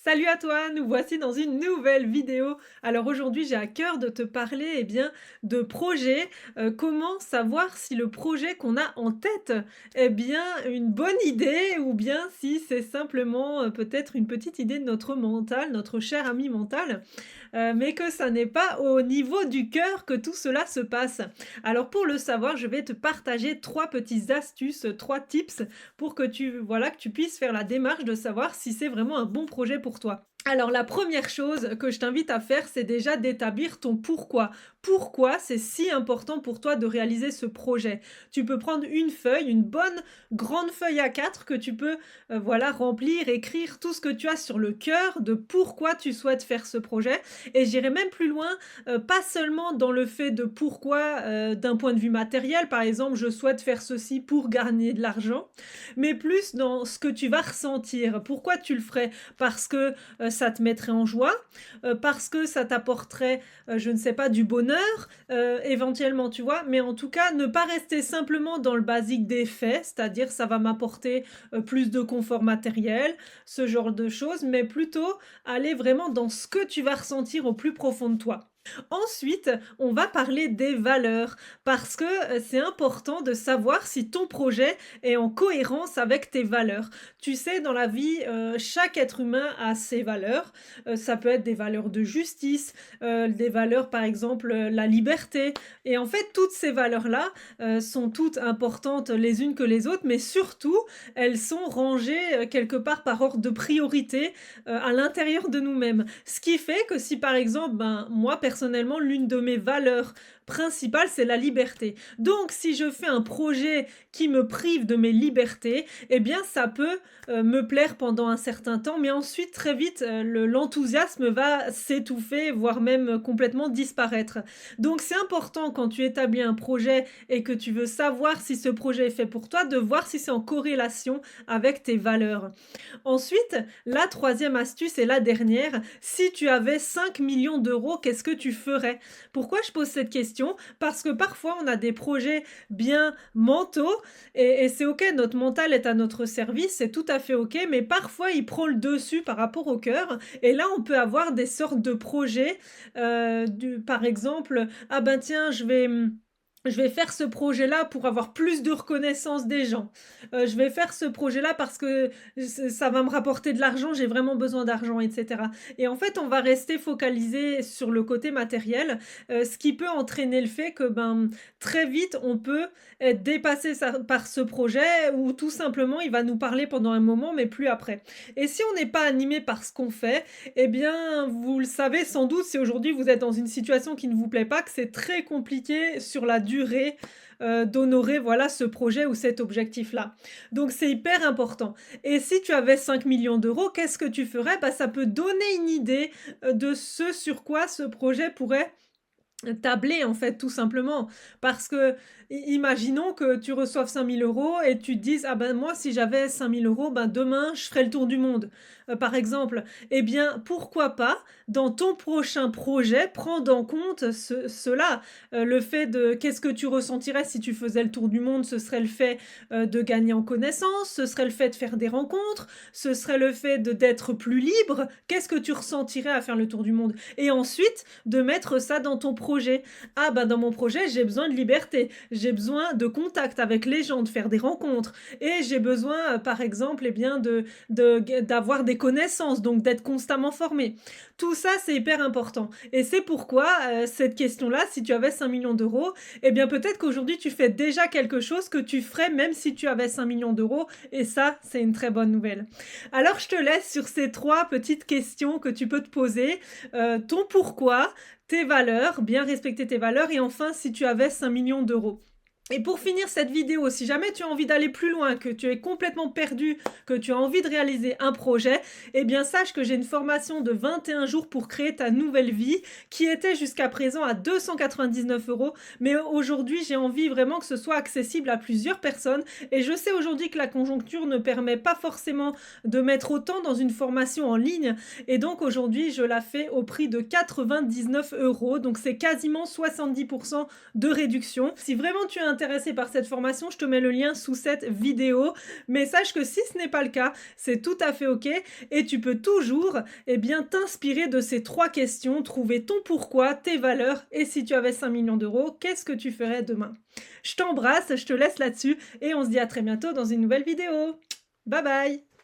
Salut à toi, nous voici dans une nouvelle vidéo. Alors aujourd'hui, j'ai à cœur de te parler de projets. Comment savoir si le projet qu'on a en tête est bien une bonne idée ou bien si c'est simplement peut-être une petite idée de notre mental, notre cher ami mental, mais que ça n'est pas au niveau du cœur que tout cela se passe. Alors pour le savoir, je vais te partager trois petites astuces, trois tips pour que que tu puisses faire la démarche de savoir si c'est vraiment un bon projet pour toi. Alors la première chose que je t'invite à faire, c'est déjà d'établir ton pourquoi. Pourquoi c'est si important pour toi de réaliser ce projet? Tu peux prendre une feuille, une bonne grande feuille A4 que tu peux remplir, écrire tout ce que tu as sur le cœur de pourquoi tu souhaites faire ce projet. Et j'irai même plus loin, pas seulement dans le fait de pourquoi d'un point de vue matériel, par exemple, je souhaite faire ceci pour gagner de l'argent, mais plus dans ce que tu vas ressentir. Pourquoi tu le ferais? Parce que ça te mettrait en joie, parce que ça t'apporterait, je ne sais pas, du bonheur, éventuellement, tu vois? Mais en tout cas, ne pas rester simplement dans le basique des faits, c'est-à-dire ça va m'apporter, plus de confort matériel, ce genre de choses, mais plutôt aller vraiment dans ce que tu vas ressentir au plus profond de toi. Ensuite, on va parler des valeurs parce que c'est important de savoir si ton projet est en cohérence avec tes valeurs. Tu sais, dans la vie, chaque être humain a ses valeurs. Ça peut être des valeurs de justice, des valeurs, par exemple, la liberté. Et en fait, toutes ces valeurs-là sont toutes importantes les unes que les autres, mais surtout, elles sont rangées quelque part par ordre de priorité à l'intérieur de nous-mêmes. Ce qui fait que si par exemple, ben, moi personnellement, l'une de mes valeurs principales, c'est la liberté. Donc si je fais un projet qui me prive de mes libertés, eh bien ça peut me plaire pendant un certain temps, mais ensuite très vite l'enthousiasme va s'étouffer, voire même complètement disparaître. Donc c'est important quand tu établis un projet et que tu veux savoir si ce projet est fait pour toi, de voir si c'est en corrélation avec tes valeurs. Ensuite, la troisième astuce et la dernière, si tu avais 5 millions d'euros, qu'est-ce que tu ferais? Pourquoi je pose cette question? Parce que parfois on a des projets bien mentaux et c'est ok, notre mental est à notre service, c'est tout à fait ok, mais parfois il prend le dessus par rapport au cœur et là on peut avoir des sortes de projets, par exemple, ah ben tiens, je vais faire ce projet-là pour avoir plus de reconnaissance des gens. Je vais faire ce projet-là parce que ça va me rapporter de l'argent, j'ai vraiment besoin d'argent, etc. Et en fait, on va rester focalisé sur le côté matériel, ce qui peut entraîner le fait que ben, très vite, on peut être dépassé par ce projet ou tout simplement, il va nous parler pendant un moment, mais plus après. Et si on n'est pas animé par ce qu'on fait, eh bien, vous le savez sans doute, si aujourd'hui vous êtes dans une situation qui ne vous plaît pas, que c'est très compliqué sur la durée d'honorer voilà ce projet ou cet objectif-là. Donc c'est hyper important. Et si tu avais 5 millions d'euros, qu'est-ce que tu ferais? Bah, ça peut donner une idée de ce sur quoi ce projet pourrait tabler en fait tout simplement parce que imaginons que tu reçoives 5 000 euros et tu te dises ah ben moi si j'avais 5 000 euros ben demain je ferais le tour du monde. Par exemple, eh bien pourquoi pas dans ton prochain projet prendre en compte cela. Le fait de qu'est-ce que tu ressentirais si tu faisais le tour du monde, ce serait le fait de gagner en connaissance, ce serait le fait de faire des rencontres, ce serait le fait d'être plus libre. Qu'est-ce que tu ressentirais à faire le tour du monde? Et ensuite de mettre ça dans ton projet. Ah bah dans mon projet, j'ai besoin de liberté, j'ai besoin de contact avec les gens, de faire des rencontres et j'ai besoin par exemple d'avoir des connaissances, donc d'être constamment formé. Tout ça c'est hyper important et c'est pourquoi cette question-là, si tu avais 5 millions d'euros, eh bien peut-être qu'aujourd'hui tu fais déjà quelque chose que tu ferais même si tu avais 5 millions d'euros et ça c'est une très bonne nouvelle. Alors je te laisse sur ces trois petites questions que tu peux te poser. Ton pourquoi, tes valeurs, bien respecter tes valeurs et enfin si tu avais 5 millions d'euros. Et pour finir cette vidéo, si jamais tu as envie d'aller plus loin, que tu es complètement perdu, que tu as envie de réaliser un projet, eh bien sache que j'ai une formation de 21 jours pour créer ta nouvelle vie qui était jusqu'à présent à 299 euros. Mais aujourd'hui, j'ai envie vraiment que ce soit accessible à plusieurs personnes. Et je sais aujourd'hui que la conjoncture ne permet pas forcément de mettre autant dans une formation en ligne. Et donc aujourd'hui, je la fais au prix de 99 euros. Donc c'est quasiment 70% de réduction. Si vraiment tu es intéressé par cette formation, je te mets le lien sous cette vidéo. Mais sache que si ce n'est pas le cas, c'est tout à fait OK et tu peux toujours, eh bien, t'inspirer de ces 3 questions, trouver ton pourquoi, tes valeurs et si tu avais 5 millions d'euros, qu'est-ce que tu ferais demain? Je t'embrasse, je te laisse là-dessus et on se dit à très bientôt dans une nouvelle vidéo. Bye bye!